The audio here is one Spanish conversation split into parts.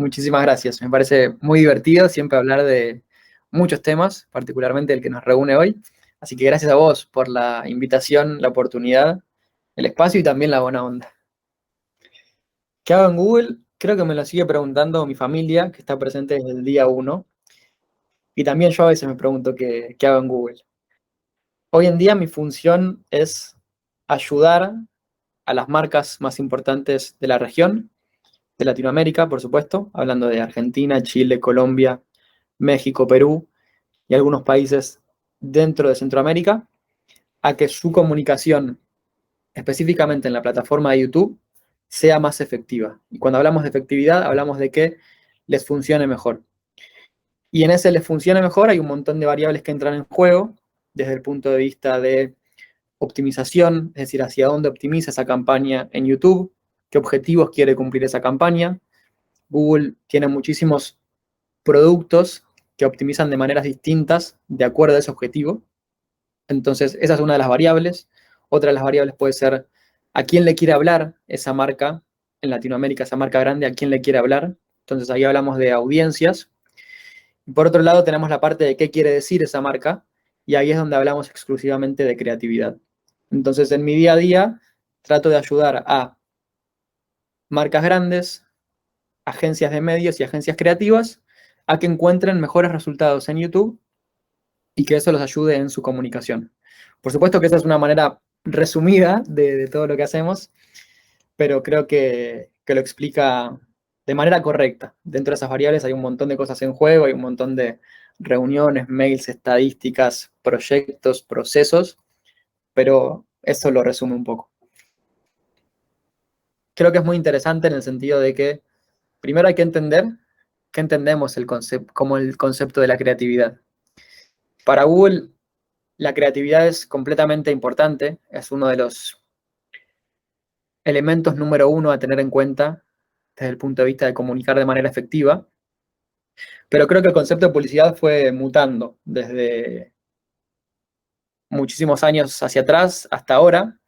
Muchísimas gracias. Me parece muy divertido siempre hablar de muchos temas, particularmente el que nos reúne hoy. Así que gracias a vos por la invitación, la oportunidad, el espacio y también la buena onda. ¿Qué hago en Google? Creo que me lo sigue preguntando mi familia, que está presente desde el día uno. Y también yo a veces me pregunto qué hago en Google. Hoy en día mi función es ayudar a las marcas más importantes de la región, de Latinoamérica, por supuesto, hablando de Argentina, Chile, Colombia, México, Perú y algunos países dentro de Centroamérica, a que su comunicación, específicamente en la plataforma de YouTube, sea más efectiva. Y cuando hablamos de efectividad, hablamos de que les funcione mejor. Y en ese les funcione mejor hay un montón de variables que entran en juego, desde el punto de vista de optimización, es decir, hacia dónde optimiza esa campaña en YouTube, qué objetivos quiere cumplir esa campaña. Google tiene muchísimos productos que optimizan de maneras distintas de acuerdo a ese objetivo. Entonces, esa es una de las variables. Otra de las variables puede ser a quién le quiere hablar esa marca en Latinoamérica, esa marca grande, a quién le quiere hablar. Entonces, ahí hablamos de audiencias. Y por otro lado, tenemos la parte de qué quiere decir esa marca, y ahí es donde hablamos exclusivamente de creatividad. Entonces, en mi día a día, trato de ayudar a marcas grandes, agencias de medios y agencias creativas a que encuentren mejores resultados en YouTube y que eso los ayude en su comunicación. Por supuesto que esa es una manera resumida de todo lo que hacemos, pero creo que lo explica de manera correcta. Dentro de esas variables hay un montón de cosas en juego, hay un montón de reuniones, mails, estadísticas, proyectos, procesos, pero eso lo resume un poco. Creo que es muy interesante en el sentido de que primero hay que entender qué entendemos como el concepto de la creatividad. Para Google, la creatividad es completamente importante, es uno de los elementos número uno a tener en cuenta desde el punto de vista de comunicar de manera efectiva, pero creo que el concepto de publicidad fue mutando desde muchísimos años hacia atrás hasta ahora.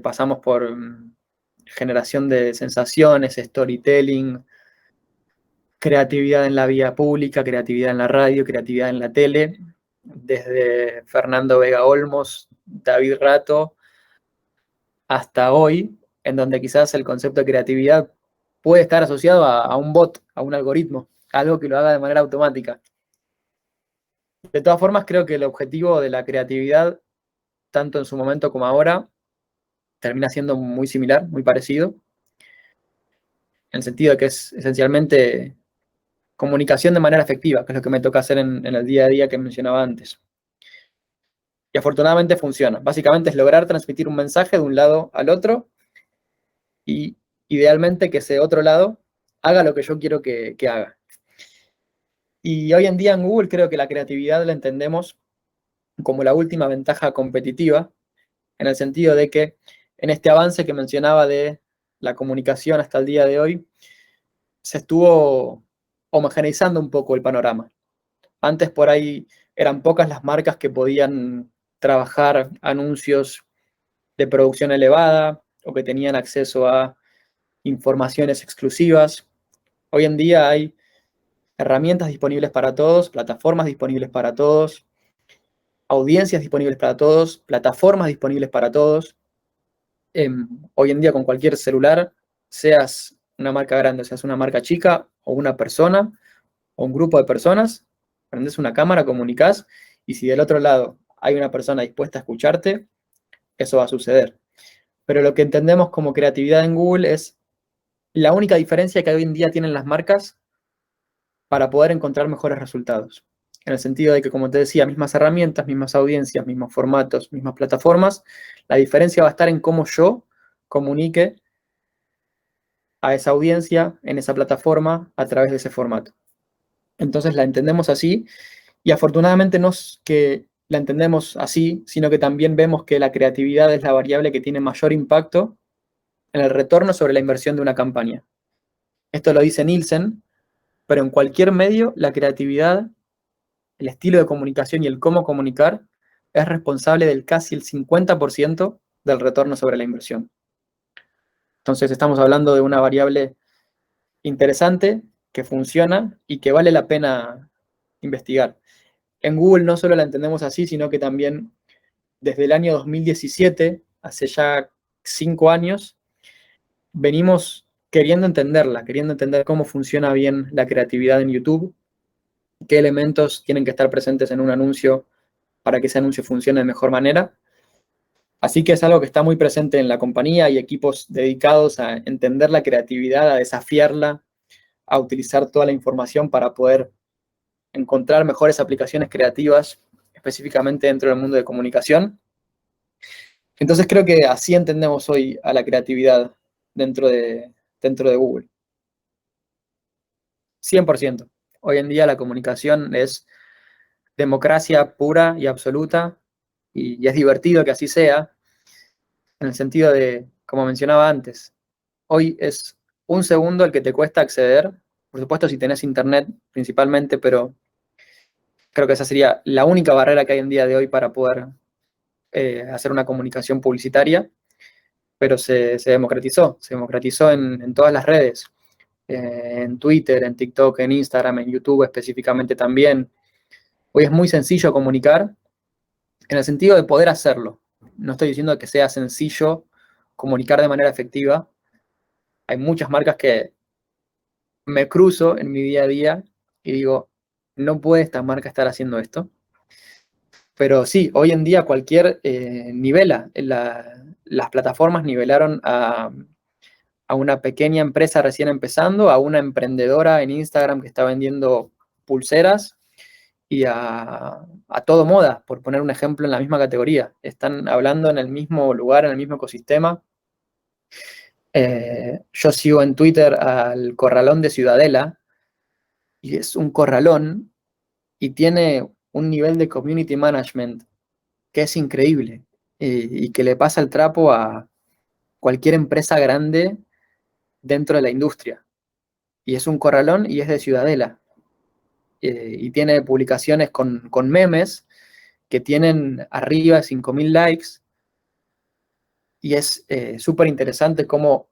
Pasamos por generación de sensaciones, storytelling, creatividad en la vía pública, creatividad en la radio, creatividad en la tele, desde Fernando Vega Olmos, David Rato, hasta hoy, en donde quizás el concepto de creatividad puede estar asociado a un bot, a un algoritmo, algo que lo haga de manera automática. De todas formas, creo que el objetivo de la creatividad, tanto en su momento como ahora, termina siendo muy similar, muy parecido, en el sentido de que es esencialmente comunicación de manera efectiva, que es lo que me toca hacer en el día a día que mencionaba antes. Y afortunadamente funciona. Básicamente es lograr transmitir un mensaje de un lado al otro y idealmente que ese otro lado haga lo que yo quiero que haga. Y hoy en día en Google creo que la creatividad la entendemos como la última ventaja competitiva, en el sentido de que en este avance que mencionaba de la comunicación hasta el día de hoy, se estuvo homogeneizando un poco el panorama. Antes por ahí eran pocas las marcas que podían trabajar anuncios de producción elevada o que tenían acceso a informaciones exclusivas. Hoy en día hay herramientas disponibles para todos, plataformas disponibles para todos, audiencias disponibles para todos, plataformas disponibles para todos. Hoy en día con cualquier celular, seas una marca grande, seas una marca chica o una persona o un grupo de personas, prendes una cámara, comunicas y si del otro lado hay una persona dispuesta a escucharte, eso va a suceder. Pero lo que entendemos como creatividad en Google es la única diferencia que hoy en día tienen las marcas para poder encontrar mejores resultados. En el sentido de que, como te decía, mismas herramientas, mismas audiencias, mismos formatos, mismas plataformas, la diferencia va a estar en cómo yo comunique a esa audiencia en esa plataforma a través de ese formato. Entonces la entendemos así y afortunadamente no es que la entendemos así, sino que también vemos que la creatividad es la variable que tiene mayor impacto en el retorno sobre la inversión de una campaña. Esto lo dice Nielsen, pero en cualquier medio la creatividad, el estilo de comunicación y el cómo comunicar es responsable del casi el 50% del retorno sobre la inversión. Entonces estamos hablando de una variable interesante que funciona y que vale la pena investigar. En Google no solo la entendemos así, sino que también desde el año 2017, hace ya 5 años, venimos queriendo entenderla, queriendo entender cómo funciona bien la creatividad en YouTube, qué elementos tienen que estar presentes en un anuncio para que ese anuncio funcione de mejor manera. Así que es algo que está muy presente en la compañía y equipos dedicados a entender la creatividad, a desafiarla, a utilizar toda la información para poder encontrar mejores aplicaciones creativas, específicamente dentro del mundo de comunicación. Entonces creo que así entendemos hoy a la creatividad dentro de Google. 100%. Hoy en día la comunicación es democracia pura y absoluta y es divertido que así sea, en el sentido de, como mencionaba antes, hoy es un segundo el que te cuesta acceder, por supuesto si tenés internet principalmente, pero creo que esa sería la única barrera que hay en día de hoy para poder hacer una comunicación publicitaria, pero se democratizó en todas las redes, en Twitter, en TikTok, en Instagram, en YouTube específicamente también. Hoy es muy sencillo comunicar en el sentido de poder hacerlo. No estoy diciendo que sea sencillo comunicar de manera efectiva. Hay muchas marcas que me cruzo en mi día a día y digo, no puede esta marca estar haciendo esto. Pero sí, hoy en día cualquier nivela. Las plataformas nivelaron a una pequeña empresa recién empezando, a una emprendedora en Instagram que está vendiendo pulseras y a todo moda, por poner un ejemplo en la misma categoría. Están hablando en el mismo lugar, en el mismo ecosistema. Yo sigo en Twitter al Corralón de Ciudadela y es un corralón y tiene un nivel de community management que es increíble y que le pasa el trapo a cualquier empresa grande dentro de la industria. Y es un corralón y es de Ciudadela. Y tiene publicaciones con memes que tienen arriba de 5.000 likes y es súper interesante cómo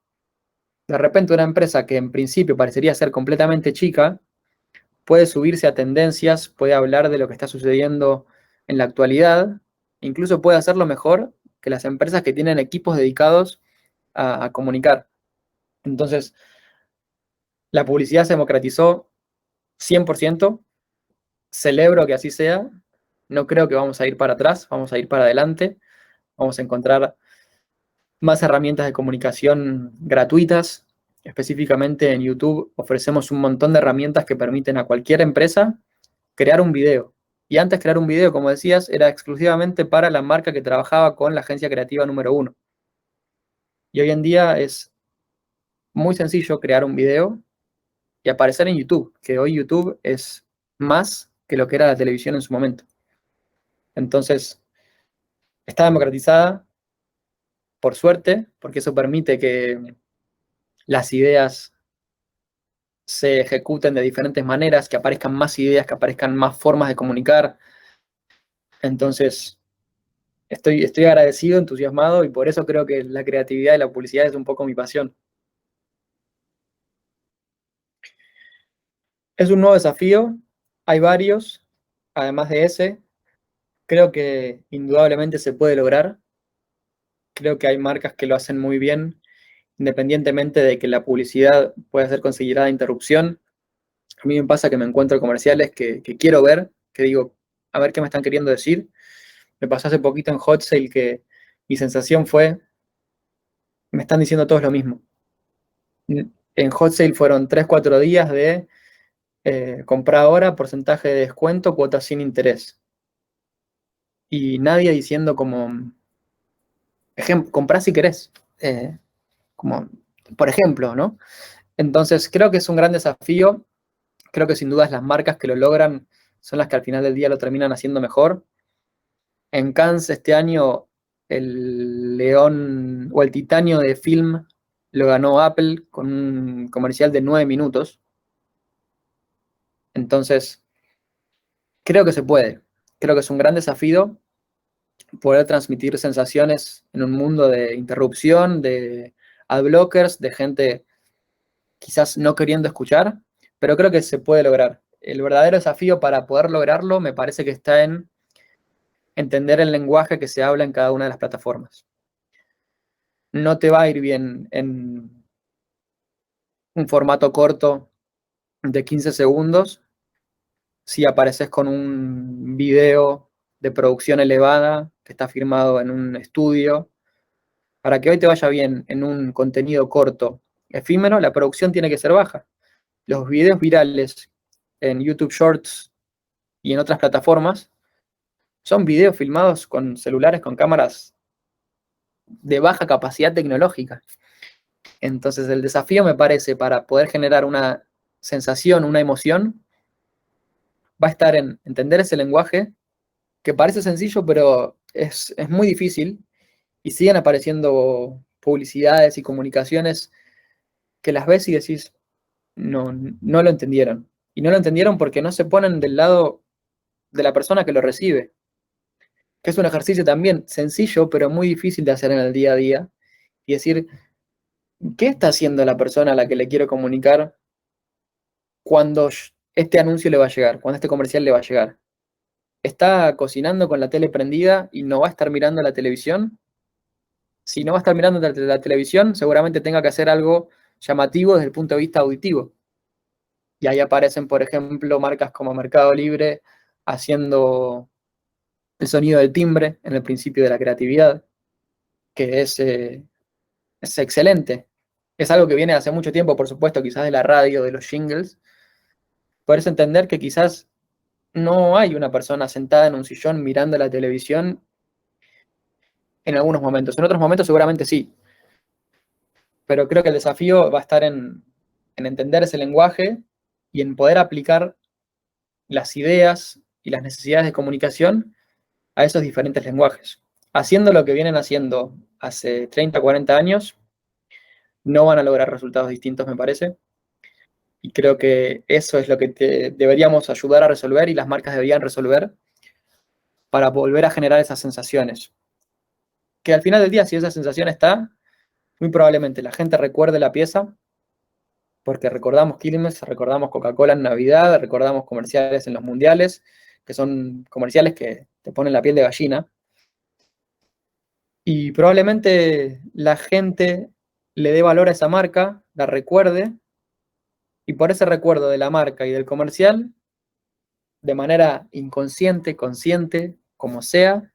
de repente una empresa que en principio parecería ser completamente chica puede subirse a tendencias, puede hablar de lo que está sucediendo en la actualidad, incluso puede hacerlo mejor que las empresas que tienen equipos dedicados a comunicar. Entonces, la publicidad se democratizó 100%, celebro que así sea, no creo que vamos a ir para atrás, vamos a ir para adelante, vamos a encontrar más herramientas de comunicación gratuitas. Específicamente en YouTube ofrecemos un montón de herramientas que permiten a cualquier empresa crear un video. Y antes crear un video, como decías, era exclusivamente para la marca que trabajaba con la agencia creativa número 1. Y hoy en día es muy sencillo crear un video y aparecer en YouTube, que hoy YouTube es más que lo que era la televisión en su momento. Entonces, está democratizada, por suerte, porque eso permite que las ideas se ejecuten de diferentes maneras, que aparezcan más ideas, que aparezcan más formas de comunicar. Entonces, estoy agradecido, entusiasmado, y por eso creo que la creatividad y la publicidad es un poco mi pasión. Es un nuevo desafío, hay varios, además de ese, creo que indudablemente se puede lograr. Creo que hay marcas que lo hacen muy bien, independientemente de que la publicidad pueda ser considerada interrupción. A mí me pasa que me encuentro comerciales que quiero ver, que digo, a ver qué me están queriendo decir. Me pasó hace poquito en Hot Sale que mi sensación fue, me están diciendo todos lo mismo. En Hot Sale fueron 3-4 días de comprar ahora, porcentaje de descuento, cuotas sin interés. Y nadie diciendo como, comprá si querés. Como, por ejemplo, ¿no? Entonces creo que es un gran desafío. Creo que sin dudas las marcas que lo logran son las que al final del día lo terminan haciendo mejor. En Cannes este año el león o el titanio de film lo ganó Apple con un comercial de 9 minutos. Entonces, creo que se puede. Creo que es un gran desafío poder transmitir sensaciones en un mundo de interrupción, de adblockers, de gente quizás no queriendo escuchar, pero creo que se puede lograr. El verdadero desafío para poder lograrlo me parece que está en entender el lenguaje que se habla en cada una de las plataformas. No te va a ir bien en un formato corto de 15 segundos si apareces con un video de producción elevada que está firmado en un estudio. Para que hoy te vaya bien en un contenido corto, efímero, la producción tiene que ser baja. Los videos virales en YouTube Shorts y en otras plataformas son videos filmados con celulares, con cámaras de baja capacidad tecnológica. Entonces el desafío me parece para poder generar una sensación, una emoción, va a estar en entender ese lenguaje que parece sencillo, pero es muy difícil y siguen apareciendo publicidades y comunicaciones que las ves y decís, no lo entendieron. Y no lo entendieron porque no se ponen del lado de la persona que lo recibe, que es un ejercicio también sencillo, pero muy difícil de hacer en el día a día. Y decir, ¿qué está haciendo la persona a la que le quiero comunicar cuando este anuncio le va a llegar, cuando este comercial le va a llegar? ¿Está cocinando con la tele prendida y no va a estar mirando la televisión? Si no va a estar mirando la televisión, seguramente tenga que hacer algo llamativo desde el punto de vista auditivo. Y ahí aparecen, por ejemplo, marcas como Mercado Libre haciendo el sonido del timbre en el principio de la creatividad, que es excelente. Es algo que viene hace mucho tiempo, por supuesto, quizás de la radio, de los jingles. Puedes entender que quizás no hay una persona sentada en un sillón mirando la televisión en algunos momentos. En otros momentos seguramente sí, pero creo que el desafío va a estar en entender ese lenguaje y en poder aplicar las ideas y las necesidades de comunicación a esos diferentes lenguajes. Haciendo lo que vienen haciendo hace 30, 40 años, no van a lograr resultados distintos, me parece. Y creo que eso es lo que deberíamos ayudar a resolver y las marcas deberían resolver para volver a generar esas sensaciones. Que al final del día, si esa sensación está, muy probablemente la gente recuerde la pieza, porque recordamos Quilmes, recordamos Coca-Cola en Navidad, recordamos comerciales en los mundiales, que son comerciales que te ponen la piel de gallina. Y probablemente la gente le dé valor a esa marca, la recuerde, y por ese recuerdo de la marca y del comercial, de manera inconsciente, consciente, como sea,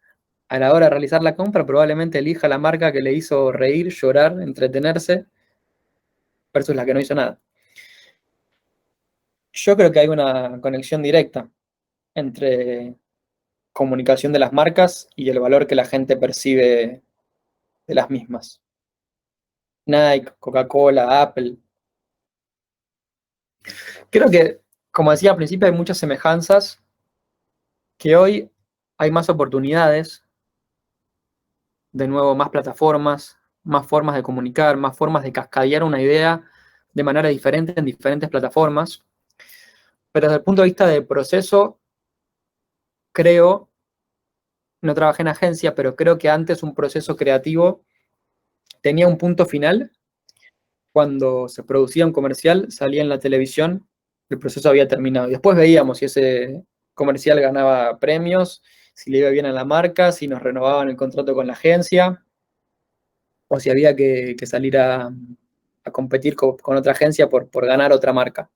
a la hora de realizar la compra, probablemente elija la marca que le hizo reír, llorar, entretenerse, versus la que no hizo nada. Yo creo que hay una conexión directa entre comunicación de las marcas y el valor que la gente percibe de las mismas. Nike, Coca-Cola, Apple. Creo que, como decía al principio, hay muchas semejanzas, que hoy hay más oportunidades, de nuevo, más plataformas, más formas de comunicar, más formas de cascadear una idea de manera diferente en diferentes plataformas. Pero desde el punto de vista del proceso, creo, no trabajé en agencia, pero creo que antes un proceso creativo tenía un punto final. Cuando se producía un comercial, salía en la televisión, el proceso había terminado. Y después veíamos si ese comercial ganaba premios, si le iba bien a la marca, si nos renovaban el contrato con la agencia, o si había que salir a competir con otra agencia por ganar otra marca.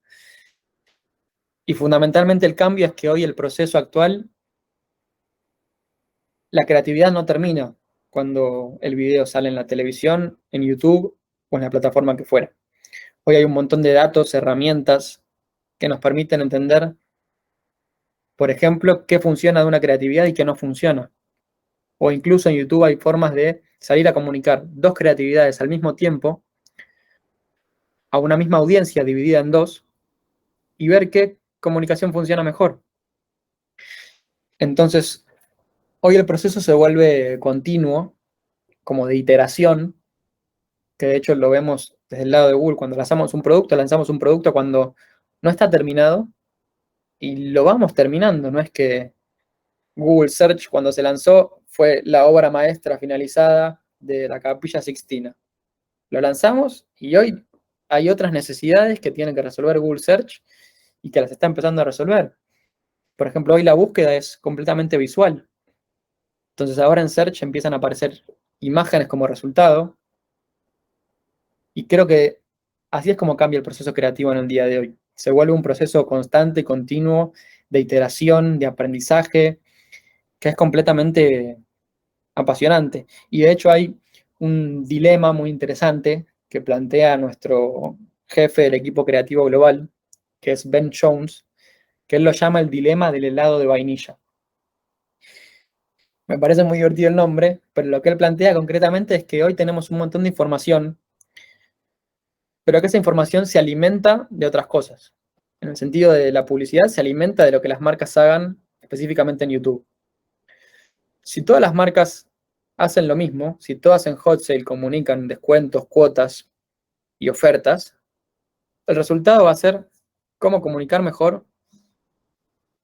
Y fundamentalmente el cambio es que hoy el proceso actual, la creatividad no termina cuando el video sale en la televisión, en YouTube o en la plataforma que fuera. Hoy hay un montón de datos, herramientas que nos permiten entender, por ejemplo, qué funciona de una creatividad y qué no funciona. O incluso en YouTube hay formas de salir a comunicar dos creatividades al mismo tiempo a una misma audiencia dividida en dos y ver qué comunicación funciona mejor. Entonces, hoy el proceso se vuelve continuo, como de iteración, que de hecho lo vemos desde el lado de Google. Cuando lanzamos un producto cuando no está terminado y lo vamos terminando. No es que Google Search, cuando se lanzó, fue la obra maestra finalizada de la Capilla Sixtina. Lo lanzamos y hoy hay otras necesidades que tiene que resolver Google Search y que las está empezando a resolver. Por ejemplo, hoy la búsqueda es completamente visual. Entonces ahora en Search empiezan a aparecer imágenes como resultado y creo que así es como cambia el proceso creativo en el día de hoy. Se vuelve un proceso constante, continuo, de iteración, de aprendizaje, que es completamente apasionante. Y de hecho hay un dilema muy interesante que plantea nuestro jefe del equipo creativo global, que es Ben Jones, que él lo llama el dilema del helado de vainilla. Me parece muy divertido el nombre, pero lo que él plantea concretamente es que hoy tenemos un montón de información, pero que esa información se alimenta de otras cosas. En el sentido de la publicidad, se alimenta de lo que las marcas hagan específicamente en YouTube. Si todas las marcas hacen lo mismo, si todas en Hot Sale comunican descuentos, cuotas y ofertas, el resultado va a ser cómo comunicar mejor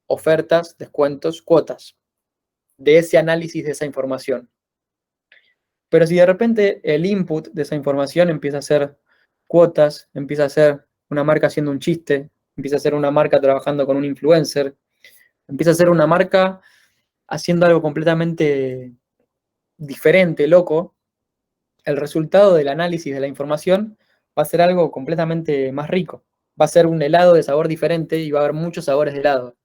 ofertas, descuentos, cuotas, de ese análisis de esa información. Pero si de repente el input de esa información empieza a ser cuotas, empieza a ser una marca haciendo un chiste, empieza a ser una marca trabajando con un influencer, empieza a ser una marca haciendo algo completamente diferente, loco, el resultado del análisis de la información va a ser algo completamente más rico. Va a ser un helado de sabor diferente y va a haber muchos sabores de helado.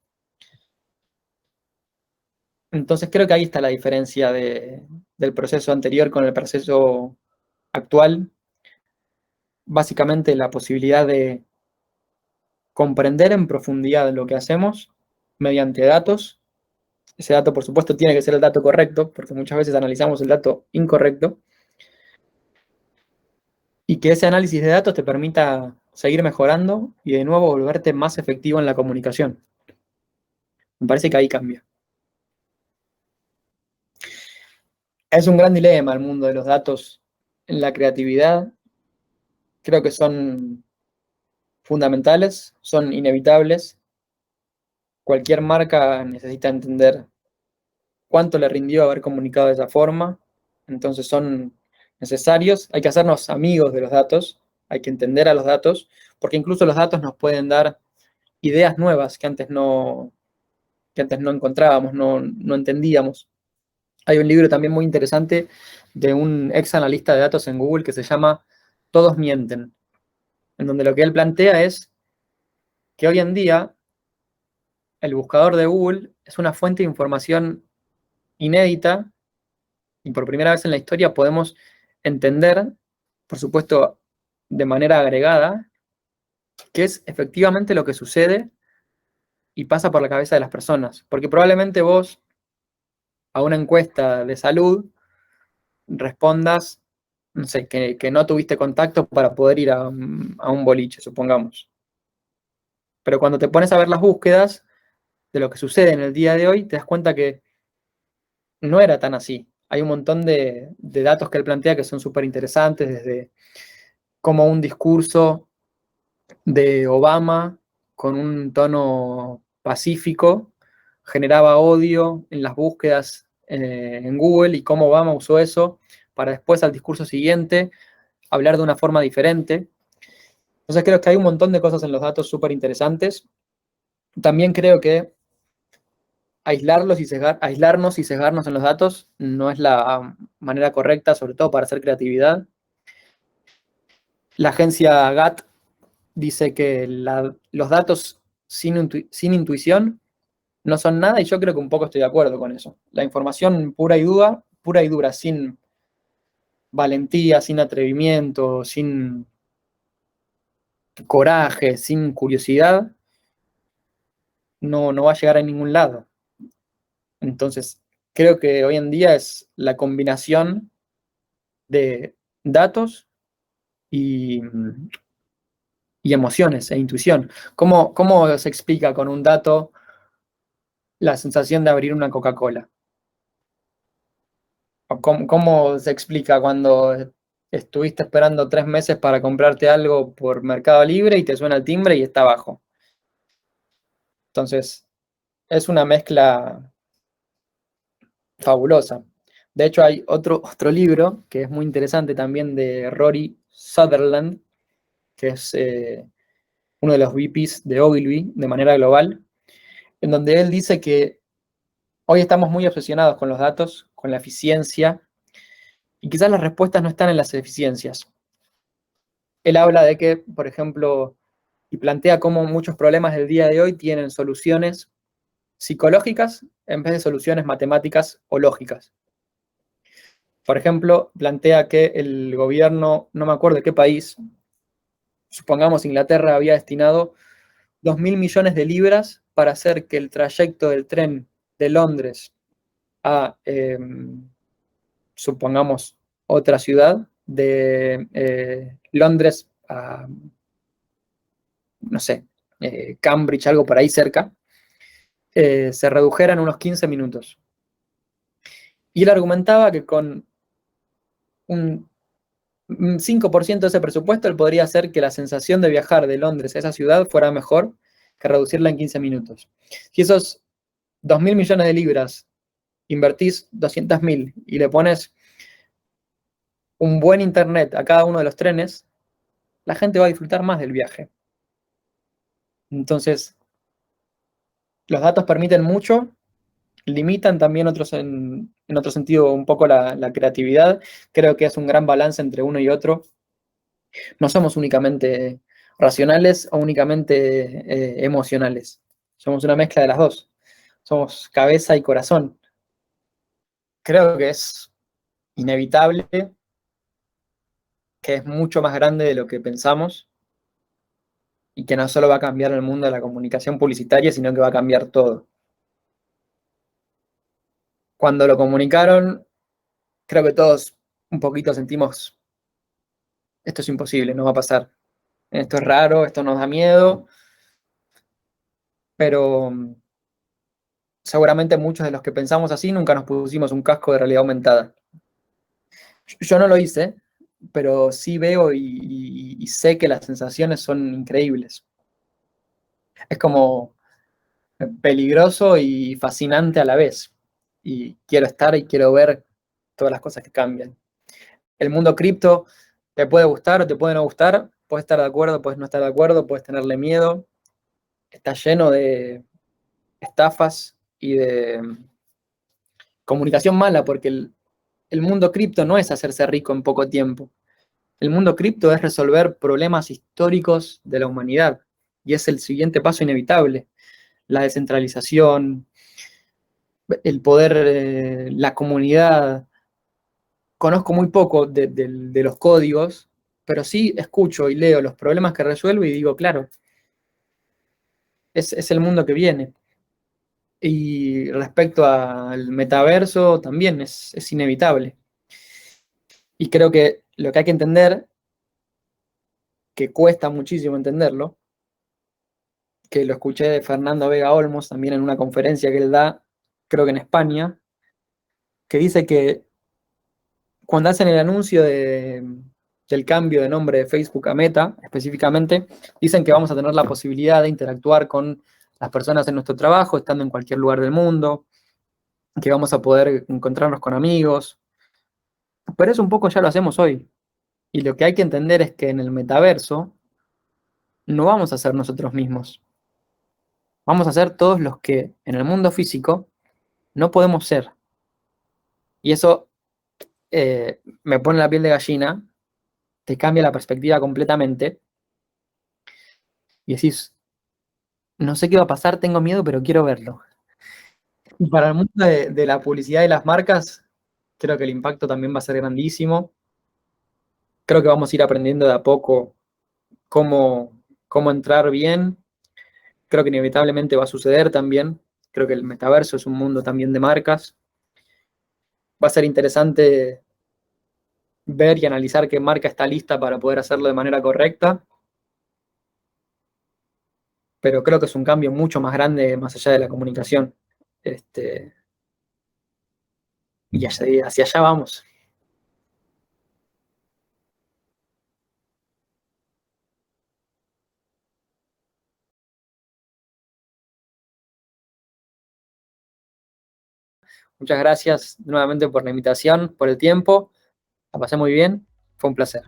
Entonces creo que ahí está la diferencia del proceso anterior con el proceso actual. Básicamente la posibilidad de comprender en profundidad lo que hacemos mediante datos. Ese dato, por supuesto, tiene que ser el dato correcto, porque muchas veces analizamos el dato incorrecto. Y que ese análisis de datos te permita seguir mejorando y de nuevo volverte más efectivo en la comunicación. Me parece que ahí cambia. Es un gran dilema el mundo de los datos en la creatividad. Creo que son fundamentales, son inevitables. Cualquier marca necesita entender cuánto le rindió haber comunicado de esa forma. Entonces son necesarios. Hay que hacernos amigos de los datos, hay que entender a los datos, porque incluso los datos nos pueden dar ideas nuevas que antes no encontrábamos, no entendíamos. Hay un libro también muy interesante de un ex analista de datos en Google que se llama Todos mienten, en donde lo que él plantea es que hoy en día el buscador de Google es una fuente de información inédita y por primera vez en la historia podemos entender, por supuesto de manera agregada, qué es efectivamente lo que sucede y pasa por la cabeza de las personas. Porque probablemente vos a una encuesta de salud respondas, no sé, que no tuviste contacto para poder ir a un boliche, supongamos. Pero cuando te pones a ver las búsquedas de lo que sucede en el día de hoy, te das cuenta que no era tan así. Hay un montón de datos que él plantea que son súper interesantes, desde cómo un discurso de Obama con un tono pacífico generaba odio en las búsquedas en Google y cómo Obama usó eso para después al discurso siguiente hablar de una forma diferente. Entonces creo que hay un montón de cosas en los datos súper interesantes. También creo que aislarnos y sesgarnos en los datos no es la manera correcta, sobre todo para hacer creatividad. La agencia GAT dice que los datos sin intuición no son nada y yo creo que un poco estoy de acuerdo con eso. La información pura y dura, sin valentía, sin atrevimiento, sin coraje, sin curiosidad, no va a llegar a ningún lado. Entonces, creo que hoy en día es la combinación de datos y, y emociones e intuición. ¿Cómo se explica con un dato la sensación de abrir una Coca-Cola? ¿O cómo se explica cuando estuviste esperando 3 meses para comprarte algo por Mercado Libre y te suena el timbre y está abajo? Entonces, es una mezcla fabulosa. De hecho, hay otro libro que es muy interesante también de Rory Sutherland, que es uno de los VPs de Ogilvy de manera global, en donde él dice que hoy estamos muy obsesionados con los datos, con la eficiencia, y quizás las respuestas no están en las eficiencias. Él habla de que, por ejemplo, y plantea cómo muchos problemas del día de hoy tienen soluciones psicológicas en vez de soluciones matemáticas o lógicas. Por ejemplo, plantea que el gobierno, no me acuerdo de qué país, supongamos Inglaterra, había destinado 2.000 millones de libras para hacer que el trayecto del tren de Londres a, supongamos, otra ciudad, de Londres a, no sé, Cambridge, algo por ahí cerca, se redujera en unos 15 minutos. Y él argumentaba que con un 5% de ese presupuesto él podría hacer que la sensación de viajar de Londres a esa ciudad fuera mejor que reducirla en 15 minutos. Si esos 2.000 millones de libras invertís 200.000 y le pones un buen internet a cada uno de los trenes, la gente va a disfrutar más del viaje. Entonces, los datos permiten mucho, limitan también otros en otro sentido un poco la creatividad. Creo que es un gran balance entre uno y otro. No somos únicamente racionales o únicamente emocionales. Somos una mezcla de las dos. Somos cabeza y corazón. Creo que es inevitable, que es mucho más grande de lo que pensamos y que no solo va a cambiar el mundo de la comunicación publicitaria, sino que va a cambiar todo. Cuando lo comunicaron, creo que todos un poquito sentimos, esto es imposible, no va a pasar. Esto es raro, esto nos da miedo, pero seguramente muchos de los que pensamos así nunca nos pusimos un casco de realidad aumentada. Yo no lo hice, pero sí veo y sé que las sensaciones son increíbles. Es como peligroso y fascinante a la vez. Y quiero estar y quiero ver todas las cosas que cambian. El mundo cripto te puede gustar o te puede no gustar, puedes estar de acuerdo, puedes no estar de acuerdo, puedes tenerle miedo. Está lleno de estafas y de comunicación mala, porque el mundo cripto no es hacerse rico en poco tiempo. El mundo cripto es resolver problemas históricos de la humanidad y es el siguiente paso inevitable. La descentralización, el poder, la comunidad. Conozco muy poco de los códigos, pero sí escucho y leo los problemas que resuelve y digo, claro, es el mundo que viene. Y respecto al metaverso, también es inevitable. Y creo que lo que hay que entender, que cuesta muchísimo entenderlo, que lo escuché de Fernando Vega Olmos también en una conferencia que él da, creo que en España, que dice que cuando hacen el anuncio del cambio de nombre de Facebook a Meta, específicamente, dicen que vamos a tener la posibilidad de interactuar con las personas en nuestro trabajo, estando en cualquier lugar del mundo, que vamos a poder encontrarnos con amigos, pero eso un poco ya lo hacemos hoy. Y lo que hay que entender es que en el metaverso no vamos a ser nosotros mismos. Vamos a ser todos los que en el mundo físico no podemos ser. Y eso me pone la piel de gallina, te cambia la perspectiva completamente y decís, no sé qué va a pasar, tengo miedo, pero quiero verlo. Y para el mundo de la publicidad y las marcas, creo que el impacto también va a ser grandísimo. Creo que vamos a ir aprendiendo de a poco cómo entrar bien. Creo que inevitablemente va a suceder también. Creo que el metaverso es un mundo también de marcas. Va a ser interesante ver y analizar qué marca está lista para poder hacerlo de manera correcta, pero creo que es un cambio mucho más grande más allá de la comunicación. Este, y hacia allá vamos. Muchas gracias nuevamente por la invitación, por el tiempo. La pasé muy bien. Fue un placer.